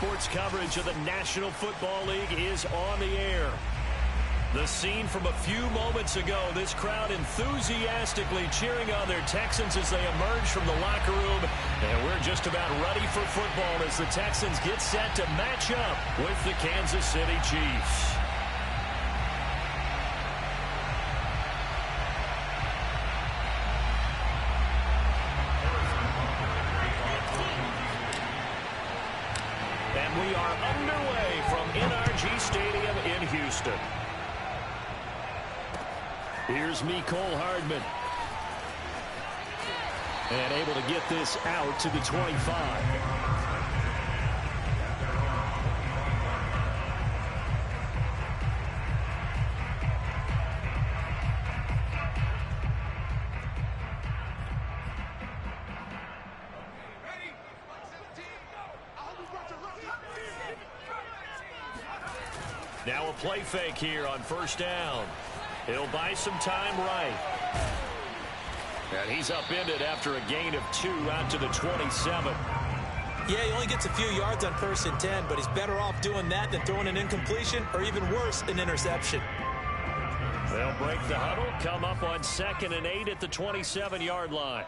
Sports coverage of the National Football League is on the air. The scene from a few moments ago, this crowd enthusiastically cheering on their Texans as they emerge from the locker room. And we're just about ready for football as the Texans get set to match up with the Kansas City Chiefs. And we are underway from NRG Stadium in Houston. Here's Mecole Hardman. And able to get this out to the 25. Now a play fake here on first down. He'll buy some time right. And he's upended after a gain of 2 out to the 27. Yeah, he only gets a few yards on 1st and 10, but he's better off doing that than throwing an incompletion or even worse, an interception. They'll break the huddle, come up on 2nd and 8 at the 27-yard line.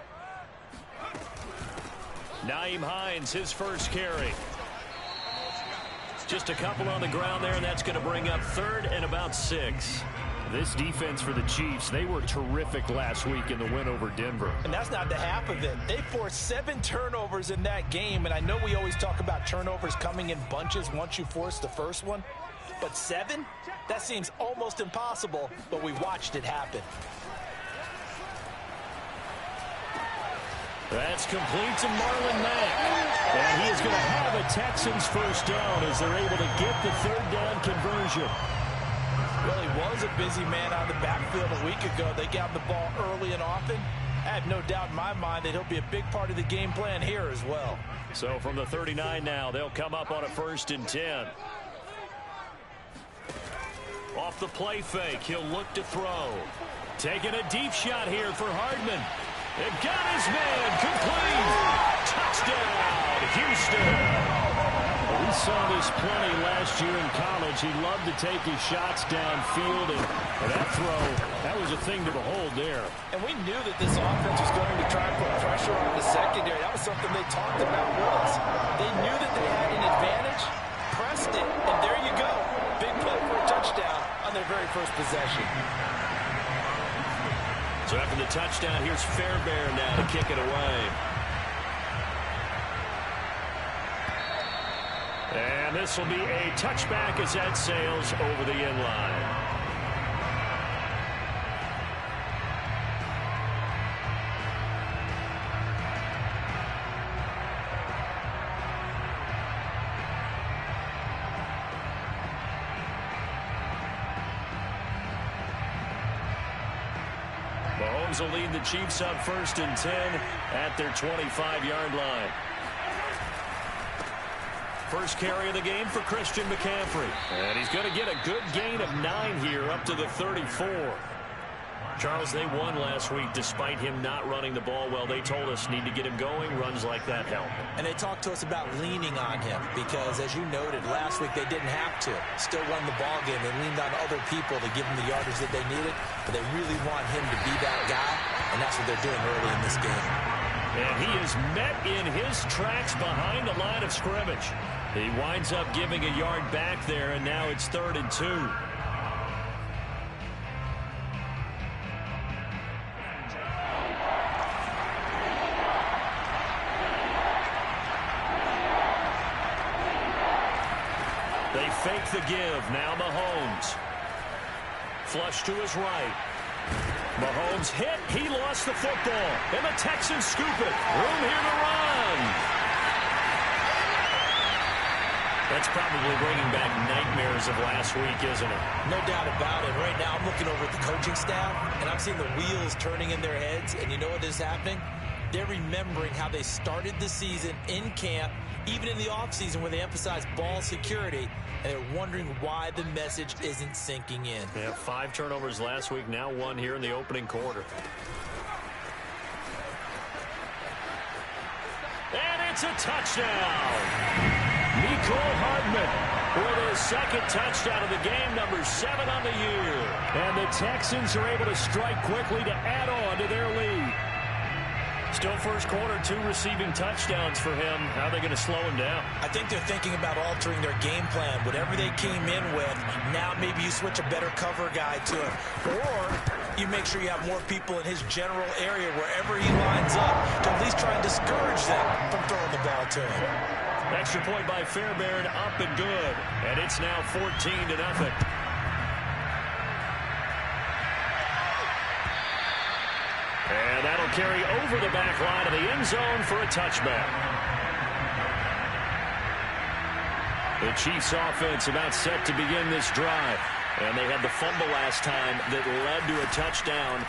Nyheim Hines, his first carry. Just a couple on the ground there, and that's going to bring up 3rd and about 6. This defense for the Chiefs, they were terrific last week in the win over Denver. And that's not the half of it. They forced 7 turnovers in that game, and I know we always talk about turnovers coming in bunches once you force the first one. But 7? That seems almost impossible, but we watched it happen. That's complete to Marlon Mack. And he is going to have a Texans first down as they're able to get the 3rd down conversion. Well, he was a busy man out of the backfield a week ago. They got the ball early and often. I have no doubt in my mind that he'll be a big part of the game plan here as well. So from the 39 now, they'll come up on a 1st and 10. Off the play fake, he'll look to throw. Taking a deep shot here for Hardman. It got his man complete. Touchdown, Houston. We saw this plenty last year in college. He loved to take his shots downfield, and that throw, that was a thing to behold there. And we knew that this offense was going to try and put pressure on the secondary. That was something they talked about with us. They knew that they had an advantage, pressed it, and there you go. Big play for a touchdown on their very first possession. So after the touchdown, here's Fairbairn now to kick it away. And this will be a touchback as that sails over the end line. Mahomes will lead the Chiefs up 1st and 10 at their 25-yard line. First carry of the game for Christian McCaffrey. And he's going to get a good gain of 9 here up to the 34. Charles, they won last week despite him not running the ball well. They told us need to get him going. Runs like that help. And they talked to us about leaning on him because, as you noted, last week they didn't have to. Still won the ball game. They leaned on other people to give them the yardage that they needed. But they really want him to be that guy, and that's what they're doing early in this game. And he is met in his tracks behind the line of scrimmage. He winds up giving a yard back there, and now it's 3rd and 2. They fake the give. Now Mahomes. Flush to his right. Mahomes hit. He lost the football. And the Texans scoop it. Room here to run. That's probably bringing back nightmares of last week, isn't it? No doubt about it. Right now I'm looking over at the coaching staff, and I'm seeing the wheels turning in their heads. And you know what is happening? They're remembering how they started the season in camp, even in the offseason where they emphasized ball security, and they're wondering why the message isn't sinking in. Yeah, 5 turnovers last week, now 1 here in the opening quarter. And it's a touchdown. Mecole Hardman with his second touchdown of the game, number 7 on the year. And the Texans are able to strike quickly to add on to their lead. Still first quarter, 2 receiving touchdowns for him. How are they going to slow him down? I think they're thinking about altering their game plan. Whatever they came in with, now maybe you switch a better cover guy to him. Or you make sure you have more people in his general area wherever he lines up to at least try and discourage them from throwing the ball to him. Extra point by Fairbairn, up and good. And it's now 14-0. And that'll carry over the back line of the end zone for a touchback. The Chiefs offense about set to begin this drive. And they had the fumble last time that led to a touchdown.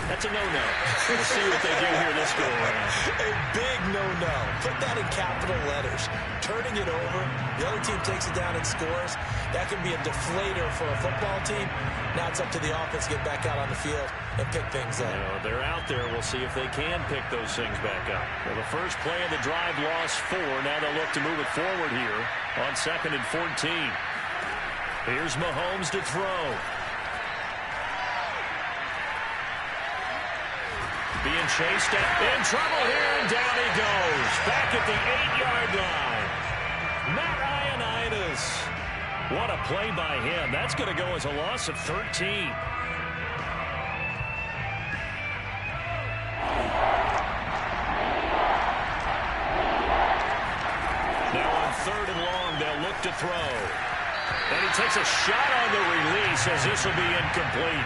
That's a no-no. We'll see what they do here this go-around. A big no-no. Put that in capital letters. Turning it over, the other team takes it down and scores. That can be a deflator for a football team. Now it's up to the offense to get back out on the field and pick things up. They're out there. We'll see if they can pick those things back up. Well, the first play of the drive lost 4. Now they'll look to move it forward here on 2nd and 14. Here's Mahomes to throw. Being chased in trouble here, and down he goes. Back at the 8-yard line. Matt Ioannidis. What a play by him. That's going to go as a loss of 13. Now on 3rd and long, they'll look to throw. And he takes a shot on the release as this will be incomplete.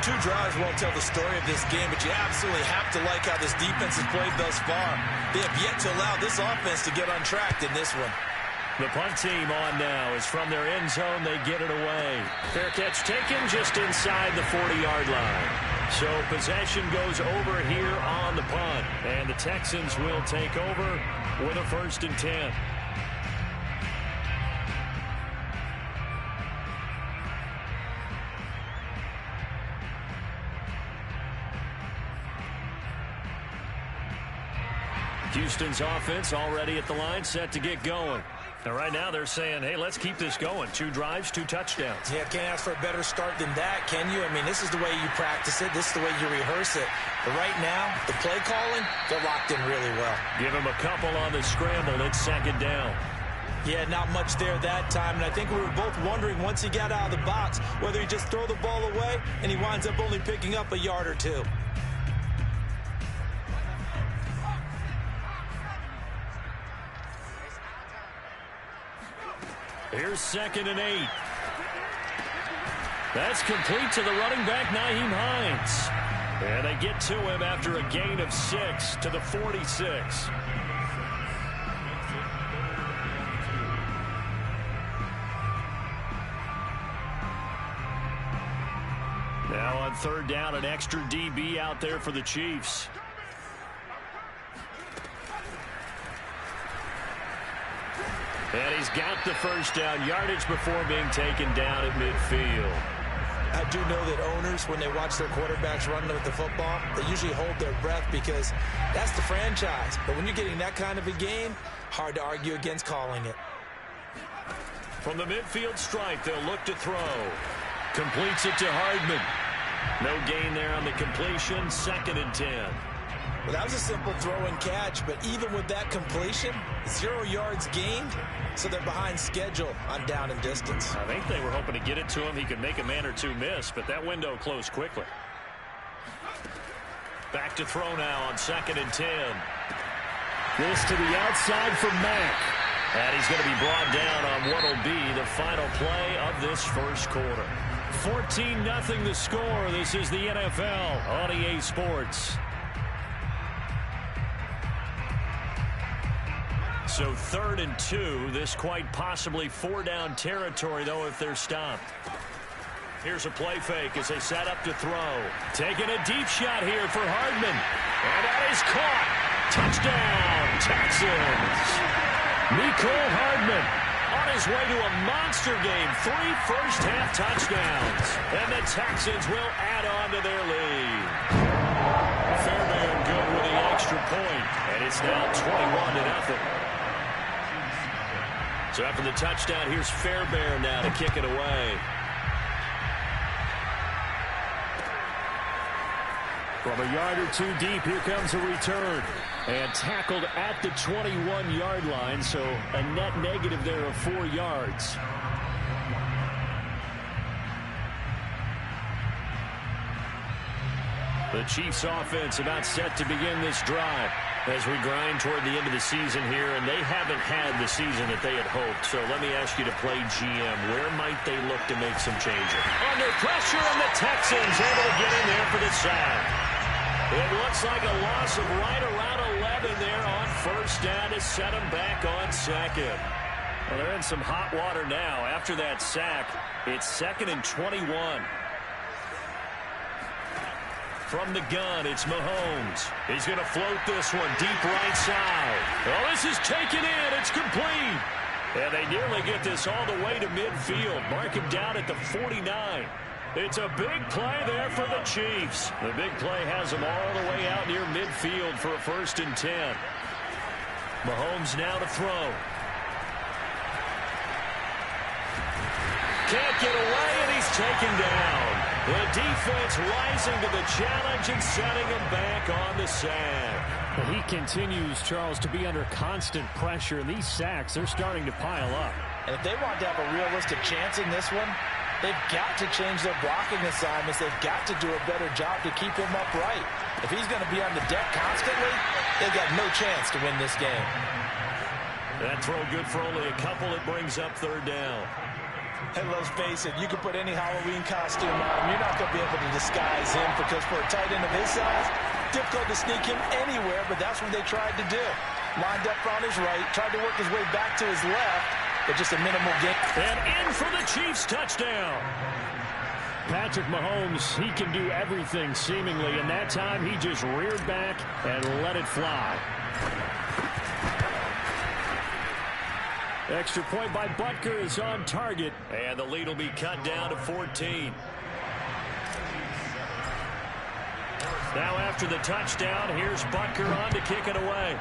2 drives won't tell the story of this game, but you absolutely have to like how this defense has played thus far. They have yet to allow this offense to get untracked in this one. The punt team on now is from their end zone. They get it away. Fair catch taken just inside the 40-yard line. So possession goes over here on the punt. And the Texans will take over with a 1st and 10. Houston's offense already at the line, set to get going. And right now they're saying, hey, let's keep this going. 2 drives, 2 touchdowns. Yeah, can't ask for a better start than that, can you? I mean, this is the way you practice it. This is the way you rehearse it. But right now, the play calling, they're locked in really well. Give him a couple on the scramble. It's 2nd down. Yeah, not much there that time. And I think we were both wondering once he got out of the box whether he just throw the ball away and he winds up only picking up a yard or 2. Here's 2nd and 8. That's complete to the running back, Nyheim Hines. And they get to him after a gain of 6 to the 46. Now on 3rd down, an extra DB out there for the Chiefs. And he's got the first down, yardage before being taken down at midfield. I do know that owners, when they watch their quarterbacks run with the football, they usually hold their breath because that's the franchise. But when you're getting that kind of a game, hard to argue against calling it. From the midfield stripe, they'll look to throw. Completes it to Hardman. No gain there on the completion, 2nd and 10. Well, that was a simple throw and catch, but even with that completion, 0 yards gained, so they're behind schedule on down and distance. I think they were hoping to get it to him. He could make a man or 2 miss, but that window closed quickly. Back to throw now on 2nd and 10. This to the outside for Mack. And he's going to be brought down on what will be the final play of this first quarter. 14-0 the score. This is the NFL on EA Sports. So 3rd and 2. This quite possibly 4-down territory, though, if they're stopped. Here's a play fake as they set up to throw. Taking a deep shot here for Hardman. And that is caught. Touchdown, Texans. Mecole Hardman on his way to a monster game. 3 first-half touchdowns. And the Texans will add on to their lead. Fairbairn good with the extra point. And it's now 21-0. So after the touchdown, here's Fairbairn now to kick it away. From a yard or two deep, here comes a return. And tackled at the 21-yard line, so a net negative there of 4 yards. The Chiefs offense about set to begin this drive as we grind toward the end of the season here, and they haven't had the season that they had hoped. So let me ask you to play GM. Where might they look to make some changes? Under pressure, and the Texans able to get in there for the sack. It looks like a loss of right around 11 there on first down to set them back on second. Well, they're in some hot water now. After that sack, it's 2nd and 21. From the gun, it's Mahomes. He's going to float this one deep right side. Oh, this is taken in. It's complete. And they nearly get this all the way to midfield. Mark him down at the 49. It's a big play there for the Chiefs. The big play has them all the way out near midfield for a 1st and 10. Mahomes now to throw. Can't get away, and he's taken down. The defense rising to the challenge and setting him back on the sack. Well, he continues, Charles, to be under constant pressure, and these sacks, they're starting to pile up. And if they want to have a realistic chance in this one, they've got to change their blocking assignments. They've got to do a better job to keep him upright. If he's going to be on the deck constantly, they've got no chance to win this game. That throw good for only a couple. It brings up 3rd down. And let's face it, you can put any Halloween costume on him. You're not going to be able to disguise him because for a tight end of his size, difficult to sneak him anywhere, but that's what they tried to do. Lined up on his right, tried to work his way back to his left, but just a minimal gain. And in for the Chiefs touchdown. Patrick Mahomes, he can do everything seemingly, and that time he just reared back and let it fly. Extra point by Butker is on target. And the lead will be cut down to 14. Now after the touchdown, here's Butker on to kick it away.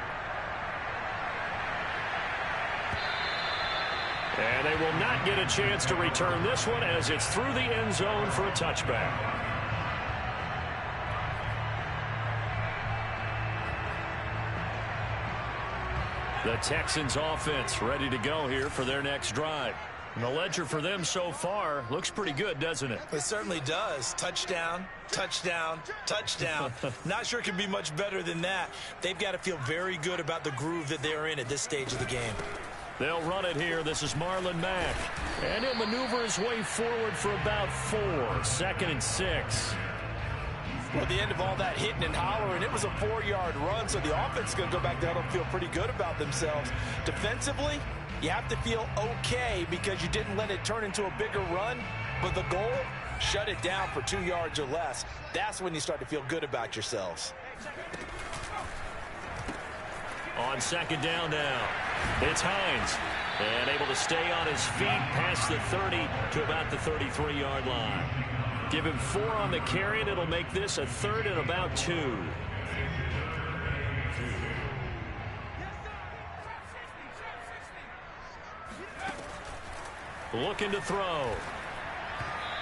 And they will not get a chance to return this one as it's through the end zone for a touchback. The Texans offense ready to go here for their next drive. And the ledger for them so far looks pretty good, doesn't it? It certainly does. Touchdown, touchdown, touchdown. Not sure it can be much better than that. They've got to feel very good about the groove that they're in at this stage of the game. They'll run it here. This is Marlon Mack. And he'll maneuver his way forward for about 4. 2nd and 6. Well, at the end of all that hitting and hollering, it was a 4-yard run, so the offense is going to go back down and feel pretty good about themselves. Defensively, you have to feel okay because you didn't let it turn into a bigger run, but the goal, shut it down for 2 yards or less. That's when you start to feel good about yourselves. On 2nd down now, it's Hines. And able to stay on his feet past the 30 to about the 33-yard line. Give him 4 on the carry, and it'll make this a 3rd and about 2. Looking to throw.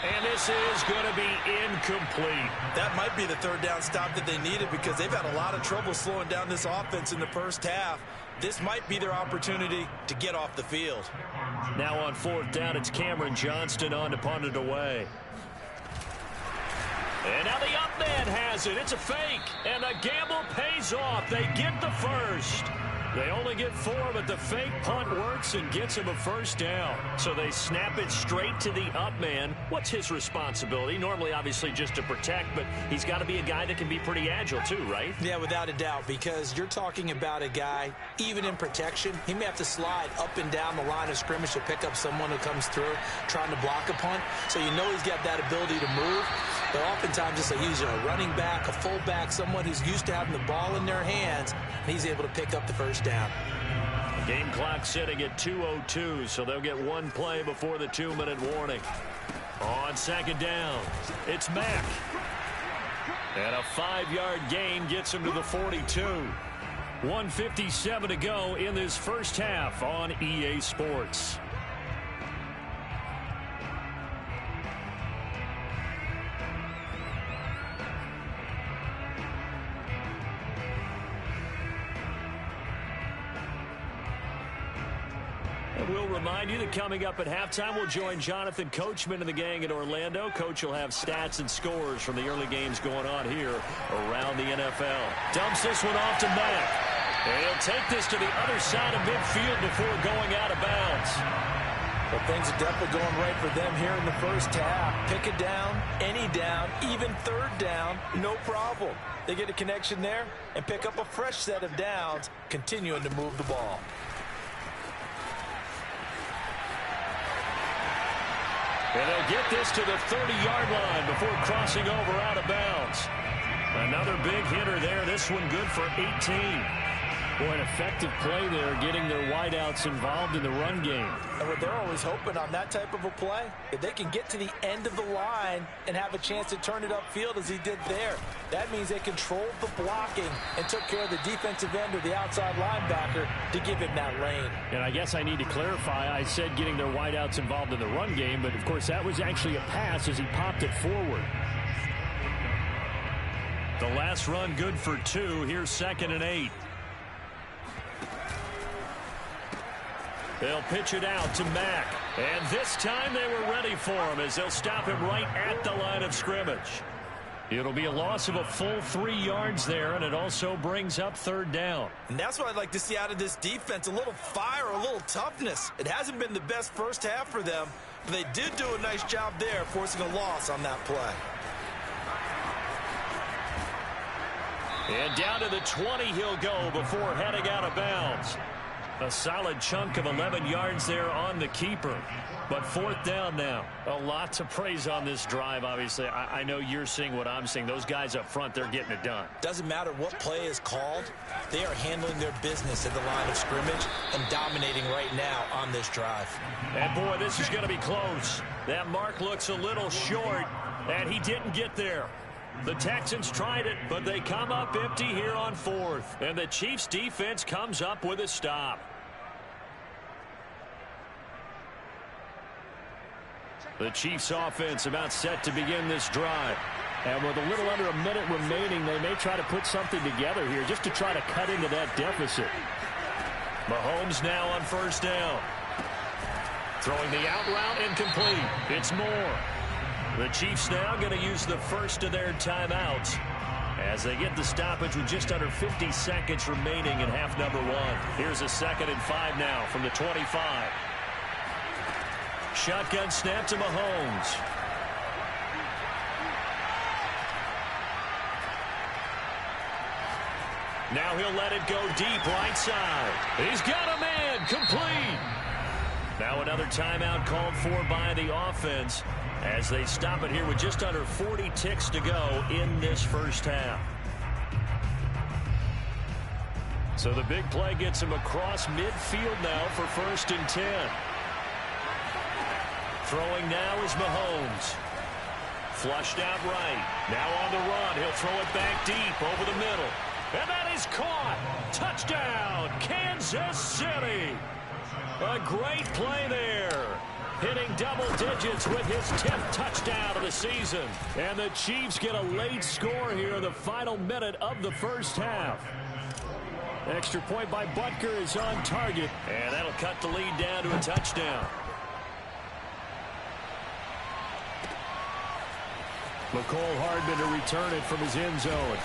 And this is going to be incomplete. That might be the 3rd down stop that they needed because they've had a lot of trouble slowing down this offense in the first half. This might be their opportunity to get off the field. Now on 4th down, it's Cameron Johnston on to punt it away. And now the up man has it. It's a fake. And the gamble pays off. They get the first. They only get 4, but the fake punt works and gets him a 1st down. So they snap it straight to the up man. What's his responsibility? Normally, obviously, just to protect, but he's got to be a guy that can be pretty agile too, right? Yeah, without a doubt, because you're talking about a guy, even in protection, he may have to slide up and down the line of scrimmage to pick up someone who comes through trying to block a punt. So you know he's got that ability to move. But oftentimes it's he's a running back, a fullback, someone who's used to having the ball in their hands, and he's able to pick up the 1st down. Game clock sitting at 2:02, so they'll get 1 play before the 2-minute warning. On 2nd down, it's Mack. And a 5-yard gain gets him to the 42. 1:57 to go in this first half on EA Sports. We'll remind you that coming up at halftime, we'll join Jonathan Coachman and the gang in Orlando. Coach will have stats and scores from the early games going on here around the NFL. Dumps this one off to Mack. And he'll take this to the other side of midfield before going out of bounds. Well, things are definitely going right for them here in the first half. Pick a down, any down, even third down, no problem. They get a connection there and pick up a fresh set of downs, continuing to move the ball. And they'll get this to the 30-yard line before crossing over out of bounds. Another big hitter there. This one good for 18. Boy, an effective play there, getting their wideouts involved in the run game. And what they're always hoping on that type of a play, if they can get to the end of the line and have a chance to turn it upfield as he did there, that means they controlled the blocking and took care of the defensive end or the outside linebacker to give him that lane. And I guess I need to clarify, I said getting their wideouts involved in the run game, but of course that was actually a pass as he popped it forward. The last run good for 2. Here's 2nd and 8. They'll pitch it out to Mack. And this time they were ready for him as they'll stop him right at the line of scrimmage. It'll be a loss of a full 3 yards there, and it also brings up 3rd down. And that's what I'd like to see out of this defense, a little fire, a little toughness. It hasn't been the best first half for them, but they did do a nice job there forcing a loss on that play. And down to the 20 he'll go before heading out of bounds. A solid chunk of 11 yards there on the keeper. But 4th down now. A lot to praise on this drive, obviously. I know you're seeing what I'm seeing. Those guys up front, they're getting it done. Doesn't matter what play is called. They are handling their business at the line of scrimmage and dominating right now on this drive. And, boy, this is going to be close. That mark looks a little short, and he didn't get there. The Texans tried it, but they come up empty here on 4th. And the Chiefs' defense comes up with a stop. The Chiefs' offense about set to begin this drive. And with a little under a minute remaining, they may try to put something together here just to try to cut into that deficit. Mahomes now on 1st down. Throwing the out route incomplete. It's Moore. The Chiefs now going to use the first of their timeouts as they get the stoppage with just under 50 seconds remaining in half number 1. Here's a 2nd and 5 now from the 25. Shotgun snap to Mahomes. Now he'll let it go deep right side. He's got a man complete. Now another timeout called for by the offense as they stop it here with just under 40 ticks to go in this first half. So the big play gets him across midfield now for 1st and 10. Throwing now is Mahomes. Flushed out right. Now on the run. He'll throw it back deep over the middle. And that is caught. Touchdown, Kansas City. A great play there. Hitting double digits with his 10th touchdown of the season. And the Chiefs get a late score here in the final minute of the first half. Extra point by Butker is on target. And that'll cut the lead down to a touchdown. McCole Hardman to return it from his end zone.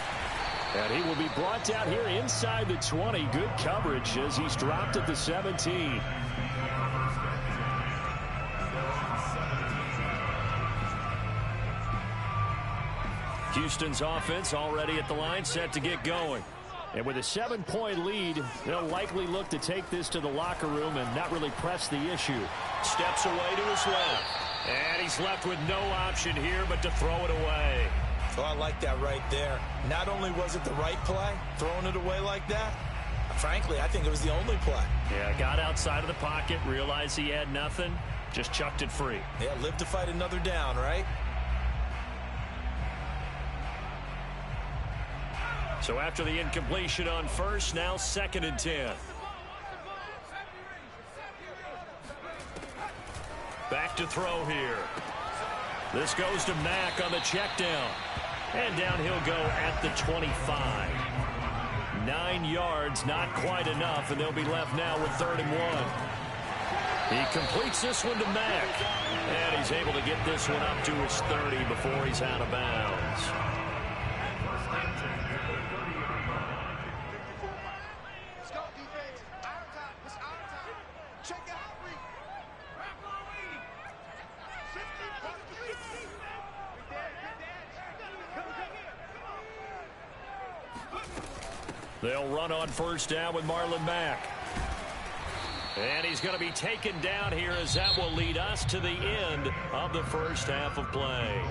And he will be brought down here inside the 20. Good coverage as he's dropped at the 17. Houston's offense already at the line, set to get going. And with a 7-point lead, they'll likely look to take this to the locker room and not really press the issue. Steps away to his left. And he's left with no option here but to throw it away. Oh, I like that right there. Not only was it the right play, throwing it away like that, frankly, I think it was the only play. Yeah, got outside of the pocket, realized he had nothing, just chucked it free. Yeah, live to fight another down, right? So after the incompletion on first, now 2nd and 10. Back to throw here. This goes to Mack on the check down. And down he'll go at the 25. 9 yards, not quite enough, and they'll be left now with 3rd and 1. He completes this one to Mack. And he's able to get this one up to his 30 before he's out of bounds. They'll run on 1st down with Marlon Mack. And he's going to be taken down here as that will lead us to the end of the 1st half of play.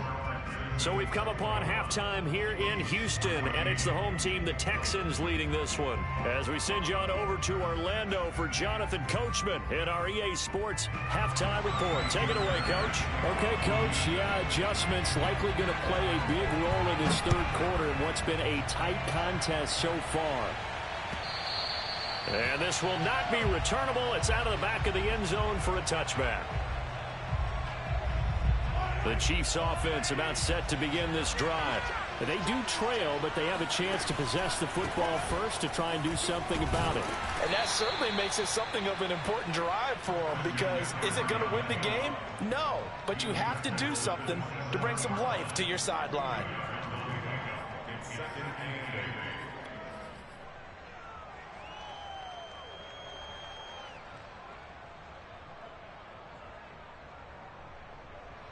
So we've come upon halftime here in Houston, and it's the home team, the Texans, leading this one. As we send you on over to Orlando for Jonathan Coachman in our EA Sports halftime report. Take it away, Coach. Okay, Coach. Yeah, adjustments likely going to play a big role in this 3rd quarter in what's been a tight contest so far. And this will not be returnable. It's out of the back of the end zone for a touchback. The Chiefs offense about set to begin this drive. They do trail, but they have a chance to possess the football first to try and do something about it. And that certainly makes it something of an important drive for them, because is it going to win the game? No, but you have to do something to bring some life to your sideline.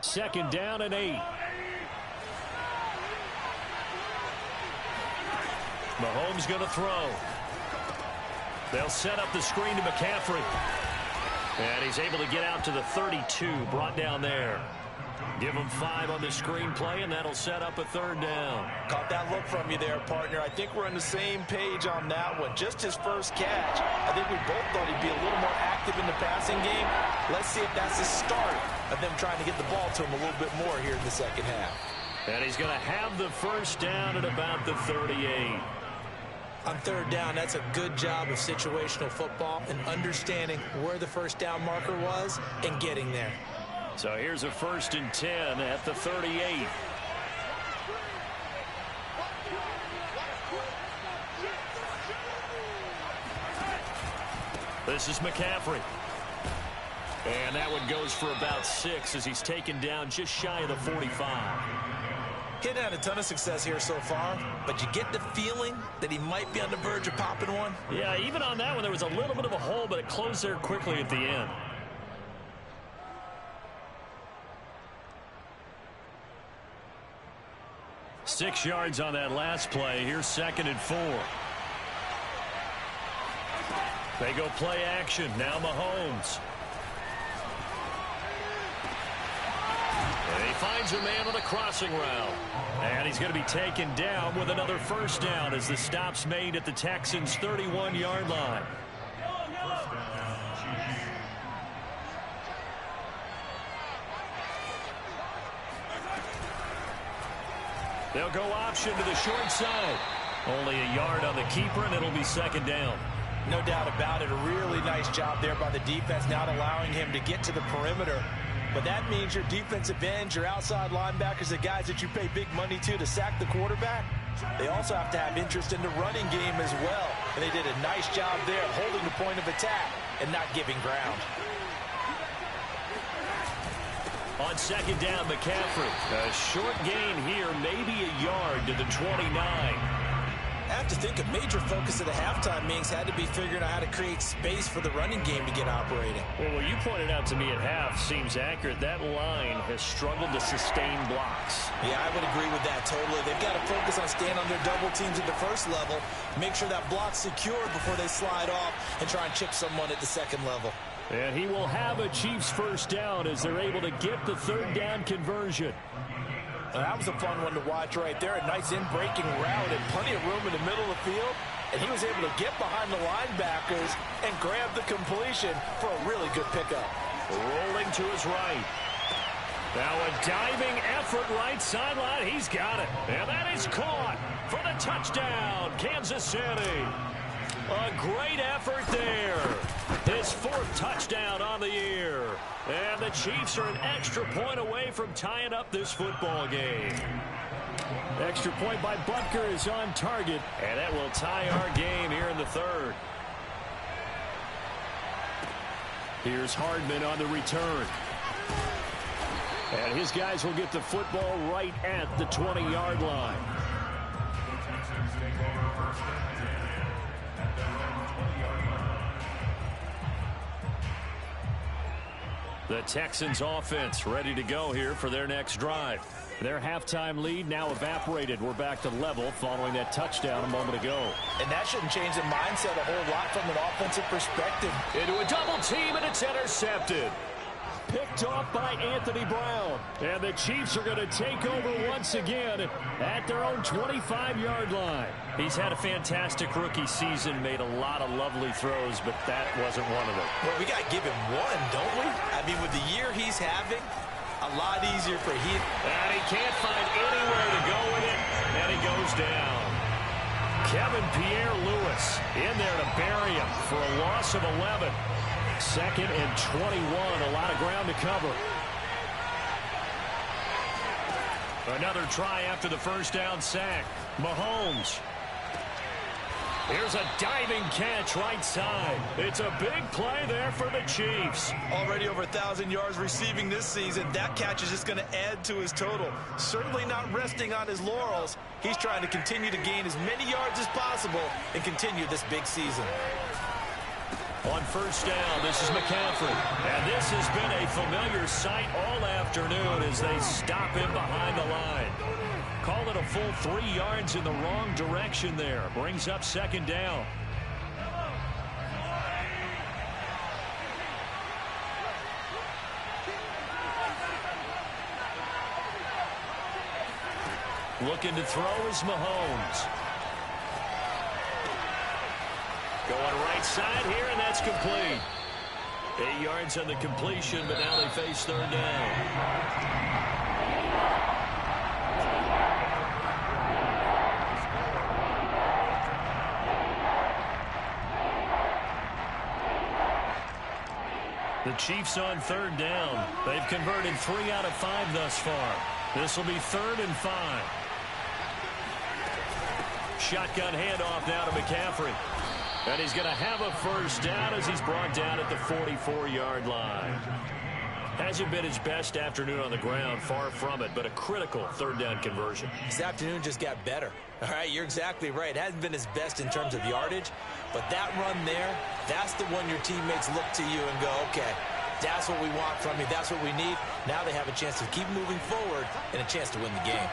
Second down and 8. Mahomes going to throw. They'll set up the screen to McCaffrey. And he's able to get out to the 32, brought down there. Give him 5 on the screenplay, and that'll set up a 3rd down. Caught that look from you there, partner. I think we're on the same page on that one. Just his first catch. I think we both thought he'd be a little more active in the passing game. Let's see if that's the start of them trying to get the ball to him a little bit more here in the 2nd half. And he's going to have the 1st down at about the 38. On 3rd down, that's a good job of situational football and understanding where the 1st down marker was and getting there. So here's a 1st and 10 at the 38. This is McCaffrey. And that one goes for about 6 as he's taken down just shy of the 45. He's had a ton of success here so far, but you get the feeling that he might be on the verge of popping one. Yeah, even on that one, there was a little bit of a hole, but it closed there quickly at the end. Six yards on that last play. Here's 2nd and 4. They go play action. Now Mahomes. And he finds a man on a crossing route. And he's going to be taken down with another 1st down as the stop's made at the Texans' 31-yard line. They'll go option to the short side. Only a yard on the keeper, and it'll be 2nd down. No doubt about it. A really nice job there by the defense, not allowing him to get to the perimeter. But that means your defensive ends, your outside linebackers, the guys that you pay big money to sack the quarterback, they also have to have interest in the running game as well. And they did a nice job there holding the point of attack and not giving ground. On 2nd down, McCaffrey. A short gain here, maybe a yard to the 29. I have to think a major focus of the halftime meetings had to be figuring out how to create space for the running game to get operating. Well, what you pointed out to me at half seems accurate. That line has struggled to sustain blocks. Yeah, I would agree with that totally. They've got to focus on staying on their double teams at the 1st level, make sure that block's secure before they slide off and try and chip someone at the 2nd level. And he will have a Chiefs 1st down as they're able to get the 3rd down conversion. That was a fun one to watch right there. A nice in-breaking route and plenty of room in the middle of the field. And he was able to get behind the linebackers and grab the completion for a really good pickup. Rolling to his right. Now a diving effort right sideline. He's got it. And that is caught for the touchdown, Kansas City. A great effort there. His 4th touchdown on the year. And the Chiefs are an extra point away from tying up this football game. Extra point by Butker is on target. And that will tie our game here in the 3rd. Here's Hardman on the return. And his guys will get the football right at the 20-yard line. The Texans offense ready to go here for their next drive. Their halftime lead now evaporated. We're back to level following that touchdown a moment ago. And that shouldn't change the mindset a whole lot from an offensive perspective. Into a double team, and it's intercepted. Picked off by Anthony Brown. And the Chiefs are going to take over once again at their own 25-yard line. He's had a fantastic rookie season, made a lot of lovely throws, but that wasn't one of them. Well, we got to give him one, don't we? I mean, with the year he's having, a lot easier for him. And he can't find anywhere to go with it, and he goes down. Kevin Pierre-Louis in there to bury him for a loss of 11. 2nd and 21, a lot of ground to cover. Another try after the first down sack. Mahomes. Here's a diving catch right side. It's a big play there for the Chiefs. Already over 1,000 yards receiving this season. That catch is just going to add to his total. Certainly not resting on his laurels. He's trying to continue to gain as many yards as possible and continue this big season. On first down, this is McCaffrey. And this has been a familiar sight all afternoon as they stop him behind the line. Call it a full 3 yards in the wrong direction there. Brings up 2nd down. Looking to throw is Mahomes. Going right side here, and that's complete. 8 yards on the completion, but now they face 3rd down. The Chiefs on 3rd down. They've converted 3 out of 5 thus far. This will be 3rd and 5. Shotgun handoff now to McCaffrey. And he's going to have a first down as he's brought down at the 44-yard line. Hasn't been his best afternoon on the ground, far from it, but a critical 3rd down conversion. This afternoon just got better. All right, you're exactly right. It hasn't been his best in terms of yardage, but that run there, that's the one your teammates look to you and go, okay, that's what we want from you. That's what we need. Now they have a chance to keep moving forward and a chance to win the game.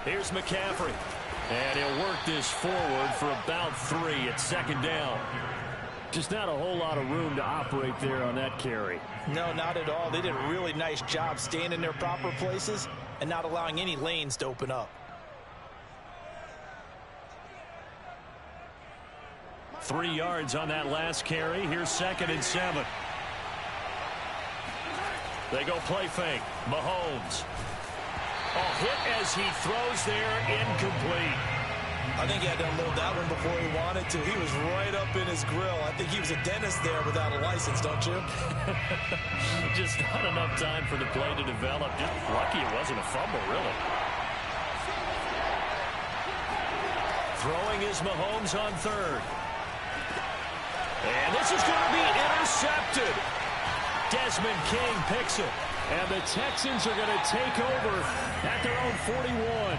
Here's McCaffrey. And he'll work this forward for about 3 at 2nd down. Just not a whole lot of room to operate there on that carry. No, not at all. They did a really nice job staying in their proper places and not allowing any lanes to open up. 3 yards on that last carry. Here's 2nd and 7. They go play fake. Mahomes. Hit as he throws there, incomplete. I think he had to unload that one before he wanted to. He was right up in his grill. I think he was a dentist there without a license, don't you? Just not enough time for the play to develop. Just lucky it wasn't a fumble, really. Throwing is Mahomes on 3rd. And this is going to be intercepted. Desmond King picks it. And the Texans are going to take over at their own 41.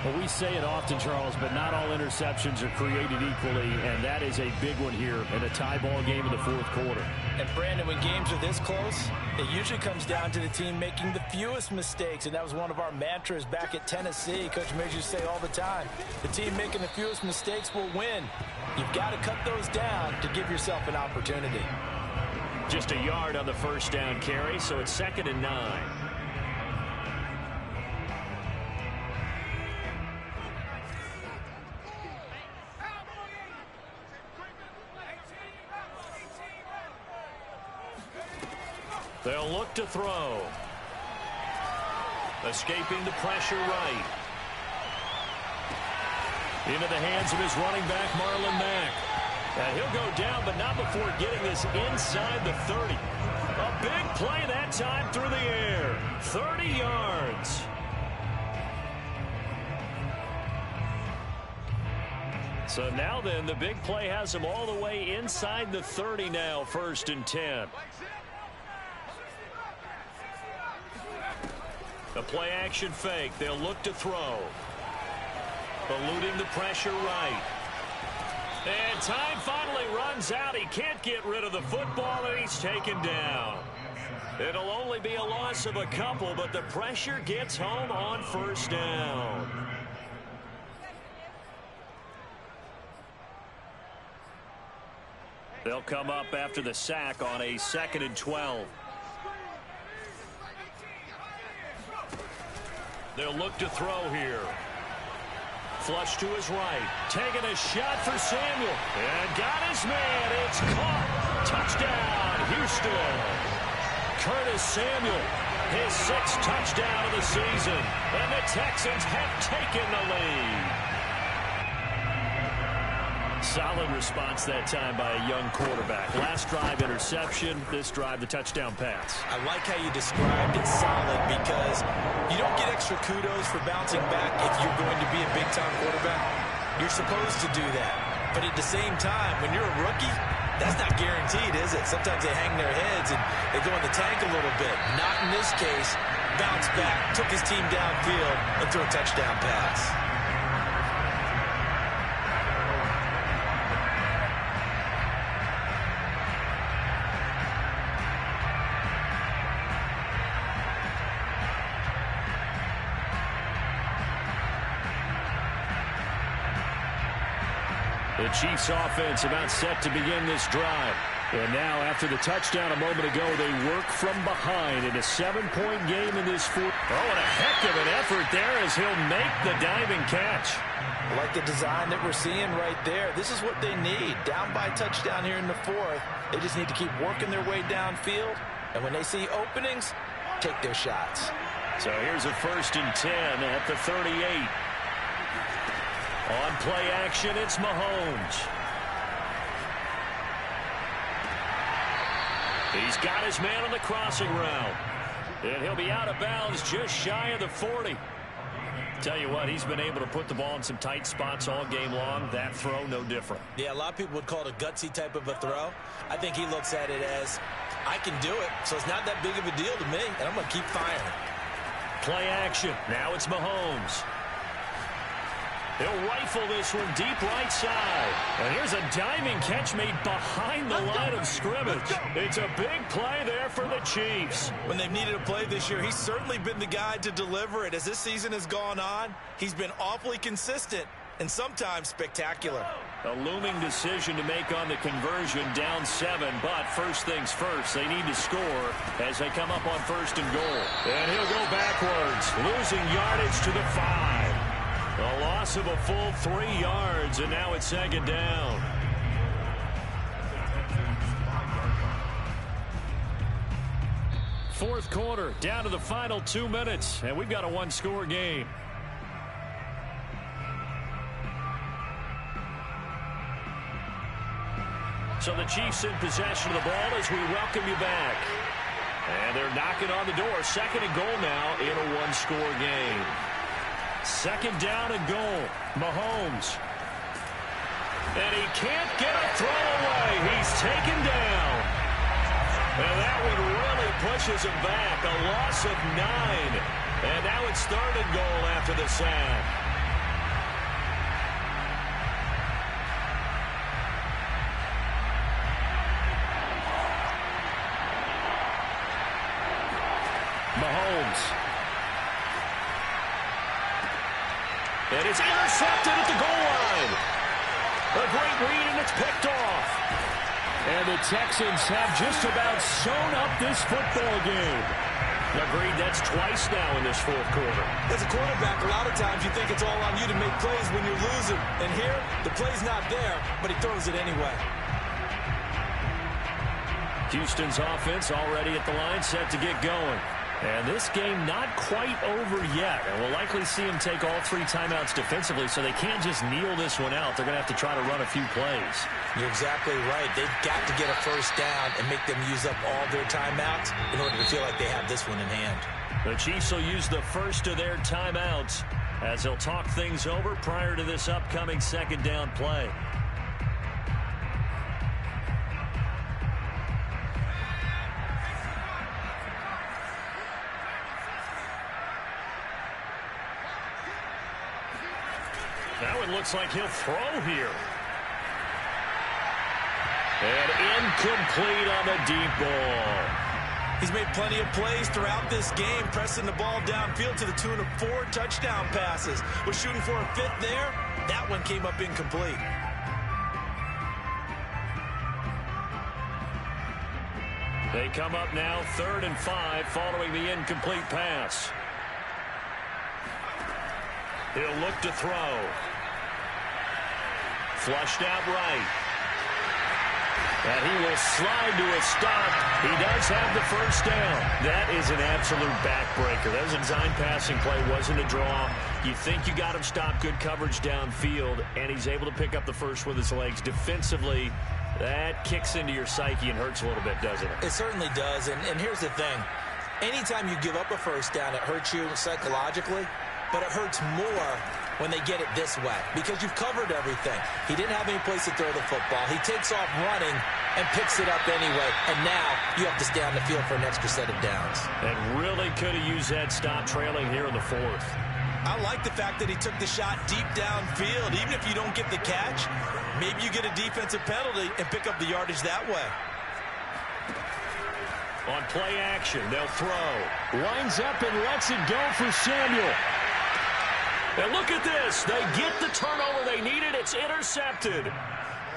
Well, we say it often, Charles, but not all interceptions are created equally, and that is a big one here in a tie ball game in the 4th quarter. And, Brandon, when games are this close, it usually comes down to the team making the fewest mistakes, and that was one of our mantras back at Tennessee. Coach Major used to say all the time, the team making the fewest mistakes will win. You've got to cut those down to give yourself an opportunity. Just a yard on the first down carry, so it's 2nd and 9. They'll look to throw. Escaping the pressure right. Into the hands of his running back, Marlon Mack. And he'll go down, but not before getting this inside the 30. A big play that time through the air. 30 yards. So now then, the big play has him all the way inside the 30 now, 1st and 10. A play action fake. They'll look to throw. Eluding the pressure right. And time finally runs out. He can't get rid of the football, and he's taken down. It'll only be a loss of a couple, but the pressure gets home on 1st down. They'll come up after the sack on a 2nd and 12. They'll look to throw here. Flush to his right. Taking a shot for Samuel. And got his man. It's caught. Touchdown, Houston. Curtis Samuel, his 6th touchdown of the season. And the Texans have taken the lead. Solid response that time by a young quarterback. Last drive, interception. This drive, the touchdown pass. I like how you described it, solid, because you don't get extra kudos for bouncing back if you're going to be a big-time quarterback. You're supposed to do that. But at the same time, when you're a rookie, that's not guaranteed, is it? Sometimes they hang their heads and they go in the tank a little bit. Not in this case. Bounce back, took his team downfield, and threw a touchdown pass. The Chiefs offense about set to begin this drive. And now after the touchdown a moment ago, they work from behind in a 7-point game in this fourth. Oh, and a heck of an effort there as he'll make the diving catch. I like the design that we're seeing right there. This is what they need. Down by touchdown here in the 4th. They just need to keep working their way downfield. And when they see openings, take their shots. So here's a 1st and 10 at the 38. On play action, it's Mahomes. He's got his man on the crossing route. And he'll be out of bounds just shy of the 40. Tell you what, he's been able to put the ball in some tight spots all game long. That throw, no different. Yeah, a lot of people would call it a gutsy type of a throw. I think he looks at it as, I can do it, so it's not that big of a deal to me, and I'm going to keep firing. Play action. Now it's Mahomes. He'll rifle this one deep right side. And here's a diving catch made behind the line of scrimmage. It's a big play there for the Chiefs. When they've needed a play this year, he's certainly been the guy to deliver it. As this season has gone on, he's been awfully consistent and sometimes spectacular. A looming decision to make on the conversion, down 7. But first things first, they need to score as they come up on 1st and goal. And he'll go backwards, losing yardage to the 5. A loss of a full 3 yards, and now it's 2nd down. Fourth quarter, down to the final 2 minutes, and we've got a 1-score game. So the Chiefs in possession of the ball as we welcome you back. And they're knocking on the door. 2nd and goal now in a 1-score game. 2nd down and goal. Mahomes. And he can't get a throw away. He's taken down. And that one really pushes him back. A loss of 9. And now it's 3rd and goal after the sack. Mahomes. And it's intercepted at the goal line. A great read, and it's picked off. And the Texans have just about sewn up this football game. Agreed, that's twice now in this 4th quarter. As a quarterback, a lot of times you think it's all on you to make plays when you're losing. And here, the play's not there, but he throws it anyway. Houston's offense already at the line, set to get going. And this game not quite over yet. And we'll likely see him take all 3 timeouts defensively, so they can't just kneel this one out. They're going to have to try to run a few plays. You're exactly right. They've got to get a first down and make them use up all their timeouts in order to feel like they have this one in hand. The Chiefs will use the first of their timeouts as they'll talk things over prior to this upcoming second down play. Now it looks like he'll throw here. And incomplete on the deep ball. He's made plenty of plays throughout this game, pressing the ball downfield to the tune of 4 touchdown passes. Was shooting for a 5th there. That one came up incomplete. They come up now 3rd and 5 following the incomplete pass. He'll look to throw. Flushed out right. And he will slide to a stop. He does have the first down. That is an absolute backbreaker. That was a design passing play, wasn't a draw. You think you got him stopped, good coverage downfield, and he's able to pick up the first with his legs. Defensively, that kicks into your psyche and hurts a little bit, doesn't it? It certainly does, and here's the thing. Anytime you give up a first down, it hurts you psychologically, but it hurts more when they get it this way because you've covered everything. He didn't have any place to throw the football. He takes off running and picks it up anyway, and now you have to stay on the field for an extra set of downs. And really could have used that stop trailing here in the 4th. I like the fact that he took the shot deep downfield. Even if you don't get the catch, maybe you get a defensive penalty and pick up the yardage that way. On play action, they'll throw. Lines up and lets it go for Samuel. And look at this. They get the turnover they needed. It's intercepted.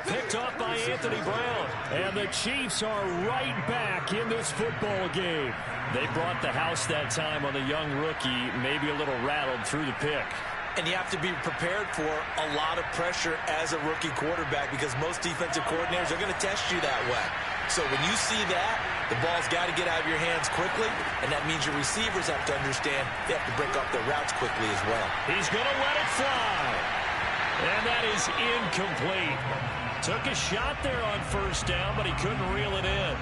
Picked off by Anthony Brown. And the Chiefs are right back in this football game. They brought the house that time on the young rookie, maybe a little rattled through the pick. And you have to be prepared for a lot of pressure as a rookie quarterback because most defensive coordinators are going to test you that way. So when you see that, the ball's got to get out of your hands quickly, and that means your receivers have to understand they have to break up their routes quickly as well. He's going to let it fly. And that is incomplete. Took a shot there on first down, but he couldn't reel it in.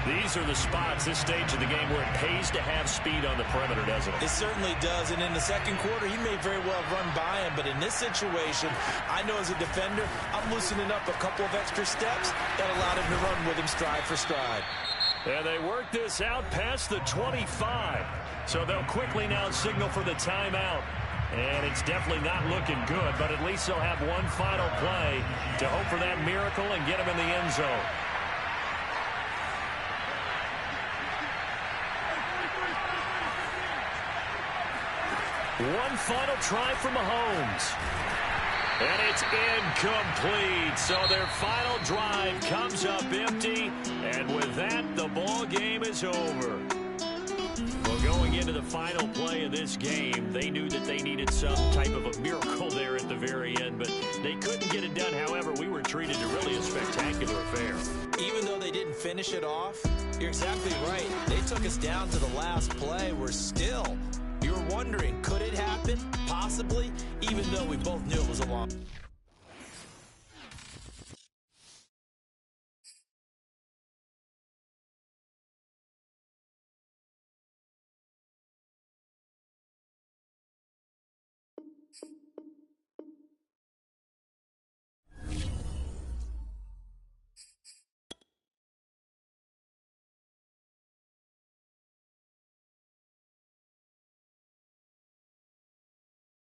These are the spots, this stage of the game, where it pays to have speed on the perimeter, doesn't it? It certainly does, and in the second quarter, he may very well run by him, but in this situation, I know as a defender, I'm loosening up a couple of extra steps that allowed him to run with him stride for stride. And they work this out past the 25. So they'll quickly now signal for the timeout. And it's definitely not looking good, but at least they'll have one final play to hope for that miracle and get him in the end zone. One final try for Mahomes. And it's incomplete. So their final drive comes up empty. And with that, the ball game is over. Well, going into the final play of this game, they knew that they needed some type of a miracle there at the very end, but they couldn't get it done. However, we were treated to really a spectacular affair. Even though they didn't finish it off, you're exactly right. They took us down to the last play. We're still, you were wondering, could it happen? Possibly, even though we both knew it was a long